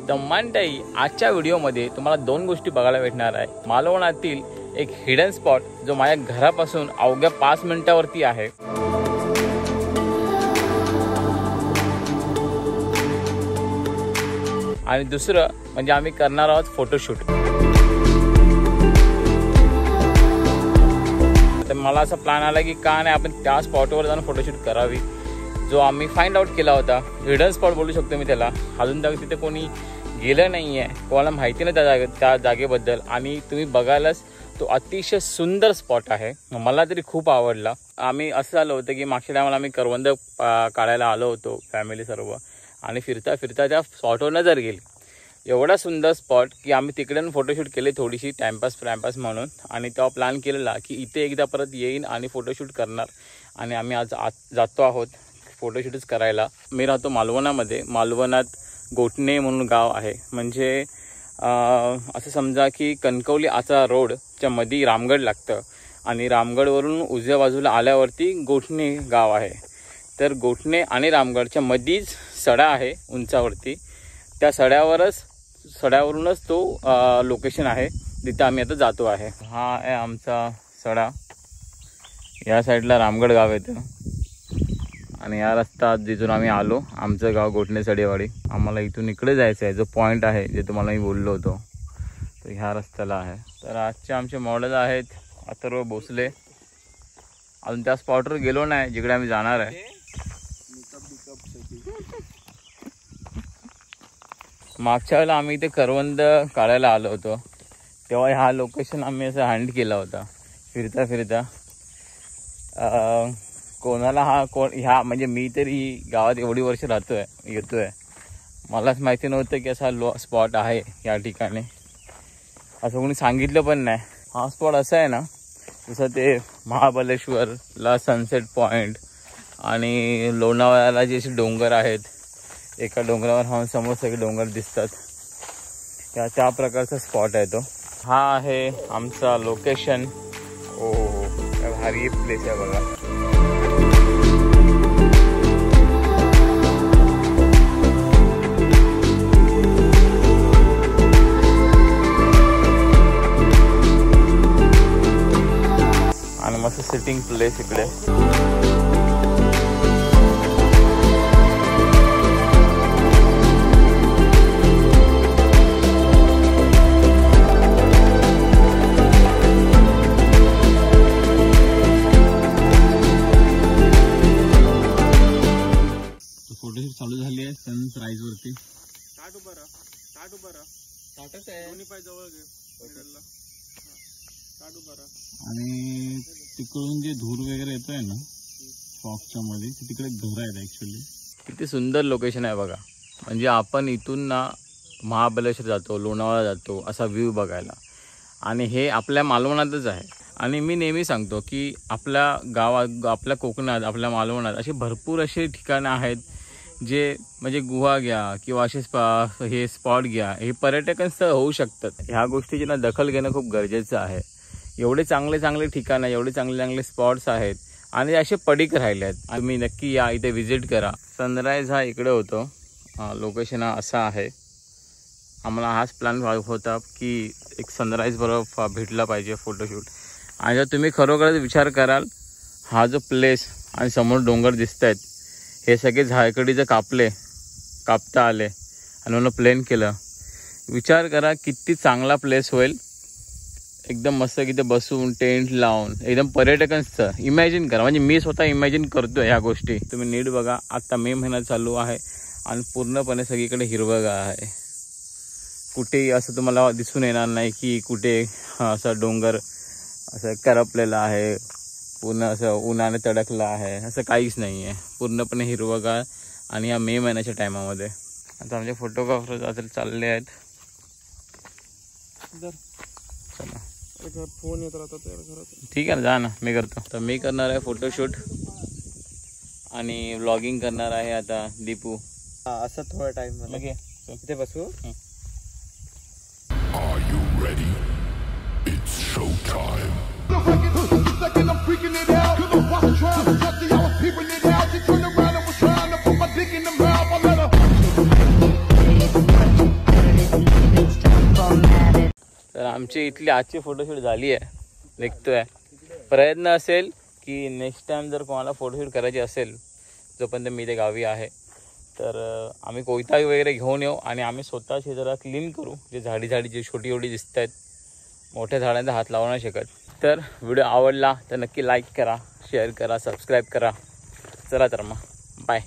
तर मंडळी आजच्या व्हिडिओमध्ये तुम्हाला दोन गोष्टी बघायला भेटणार आहे। मालवणातील एक हिडन स्पॉट जो माझ्या घरापासून अवघ्या 5 मिनिटावरती आहे, आणि दुसरं म्हणजे आम्ही करणार आहोत फोटोशूट। तर मला असा प्लॅन आला की का नाही आपण त्या स्पॉटवर जाऊन फोटोशूट करावी, जो आम्ही फाइंड आउट केला होता। हिडन स्पॉट बोलू शकतो मी त्याला। अजून तक तिथे कोणी गेलं नाही आहे, कोणाला माहिती नाही त्या जागेबद्दल, आणि तुम्ही बघायलाच तो अतिशय सुंदर स्पॉट आहे। मला तरी खूप आवडला। आम्ही असं आलो होतं की मागच्या टायमाला आम्ही करवंद काढायला आलो होतो फॅमिली सर्व, आणि फिरता फिरता त्या स्पॉटवर नजर गेली। एवढा सुंदर स्पॉट की आम्ही तिकडून फोटोशूट केले थोडीशी टाइमपास म्हणून, आणि तेव्हा प्लॅन केलेला की इथे एकदा परत येईन आणि फोटोशूट करणार, आणि आम्ही आज जातो आहोत फोटोशूटच करायला। मी राहतो मालवणामध्ये। मालवणात गोटणे म्हणून गाव आहे, म्हणजे असं समजा की कणकवली आचा रोडच्या मध्ये रामगड लागतं, आणि रामगडवरून उजव्या बाजूला आल्यावरती गोटणे गाव आहे। तर गोटणे आणि रामगडच्या मध्येच सडा आहे उंचावरती, त्या सड्यावरूनच तो लोकेशन आहे जिथे आम्ही आता जातो आहे। हा आहे आमचा सडा, या साईडला रामगड गाव येतं, आणि या रस्ता जिथून आम्ही आलो आमचं गाव गोटणे सडेवाडी। आम्हाला इथून इकडे जायचं आहे, जो पॉईंट आहे जे तुम्हाला मी बोललो होतो तो ह्या रस्त्याला आहे। तर आजचे आमचे मॉडेल आहेत अथर्व भोसले। अजून त्या स्पॉटवर गेलो नाही जिकडे आम्ही जाणार आहे। मागच्या वेळेला आम्ही इथे करवंद काढायला आलो होतो, तेव्हा ह्या लोकेशन आम्ही असं हँड केला होता फिरता फिरता। कोणाला ह्या म्हणजे मी तरी गावात एवढी वर्ष येतोय, मलाच माहिती नव्हतं की असा स्पॉट आहे या ठिकाणी, असं कोणी सांगितलं पण नाही। हा स्पॉट असा आहे ना, जसं ते महाबळेश्वरला सनसेट पॉईंट आणि लोणावळ्याला जे असे डोंगर आहेत, एका डोंगरावर हा समोर सगळे डोंगर दिसतात, त्या प्रकारचा स्पॉट आहे तो। हा आहे आमचा लोकेशन। ओ भारी प्लेस आहे बघा। आणि मस्त सिटिंग प्लेस इकडे। फोटोशूट चालू झाली आहे सनराईज वरती। आणि तिकडून जे धूर वगैरे येतोय ना फॉगच्या मध्ये, तिकडे घर आहेत ऍक्च्युली। किती सुंदर लोकेशन आहे बघा। म्हणजे आपण इथून ना महाबळेश्वर जातो, लोणावळा जातो असा व्ह्यू बघायला, आणि हे आपल्या मालवणातच आहे। आणि मी नेहमी सांगतो की आपल्या गावात, आपल्या कोकणात, आपल्या मालवणात असे भरपूर असे ठिकाणं आहेत जे म्हणजे गुहा घ्या किंवा असे हे स्पॉट घ्या, हे पर्यटकांस्थळ होऊ शकतात। ह्या गोष्टीची ना दखल घेणं खूप गरजेचं आहे। एवढे चांगले चांगले ठिकाणं, एवढे चांगले चांगले स्पॉट्स आहेत, आणि असे पडीक राहिले आहेत। तुम्ही नक्की या, इथे व्हिजिट करा। सनराईज हा इकडे होतो, लोकेशन हा असा आहे। आम्हाला हाच प्लॅन होता की एक सनराईज बरोबर भेटला पाहिजे फोटोशूट। आणि जर तुम्ही खरोखरच विचार कराल, हा जो प्लेस आणि समोर डोंगर दिसत आहेत, हे सगळे झाडकडी जर कापता आले आणि म्हणून प्लेन केलं, विचार करा किती चांगला प्लेस होईल। एकदम मस्त तिथे बसून टेंट लावून एकदम पर्यटकांचं इमॅजिन करा। म्हणजे मी स्वतः इमॅजिन करतोय ह्या गोष्टी। तुम्ही नीट बघा, आता मे महिना चालू आहे आणि पूर्णपणे सगळीकडे हिरवगार आहे। कुठेही असं तुम्हाला दिसून येणार नाही की कुठे असं डोंगर असं करपलेला आहे, पूर्ण असं उन्हाने तडकला आहे, असं काहीच नाही आहे। पूर्णपणे हिरवगार, आणि या मे महिन्याच्या टायमामध्ये। आता आमचे फोटोग्राफर आता चालले आहेत। चला फोन येत राहतात, ठीक आहे जा ना, मी करतो। तर मी करणार आहे फोटोशूट आणि व्लॉगिंग करणार आहे आता दीपू। असं थोडा टाइम मला इथे बसू। Are you ready? It's show time. आमची इथली आजची फोटोशूट झाली आहे. निघतोय. प्रयत्न असेल की नेक्स्ट टाइम जर कोणाला फोटोशूट करायची असेल जोपर्यंत मी ते गावी आहे तर आम्ही कोयता वगैरे घेऊन येऊ आणि आम्ही स्वतः शेजारा क्लीन करू. जे झाडी जे छोटी छोटी दिसत आहेत मोठ्या झाडांचा हात लावू नाही शकत. तर व्हिडिओ आवडला तर नक्की लाईक करा, शेअर करा, सबस्क्राईब करा. चला तर मग बाय.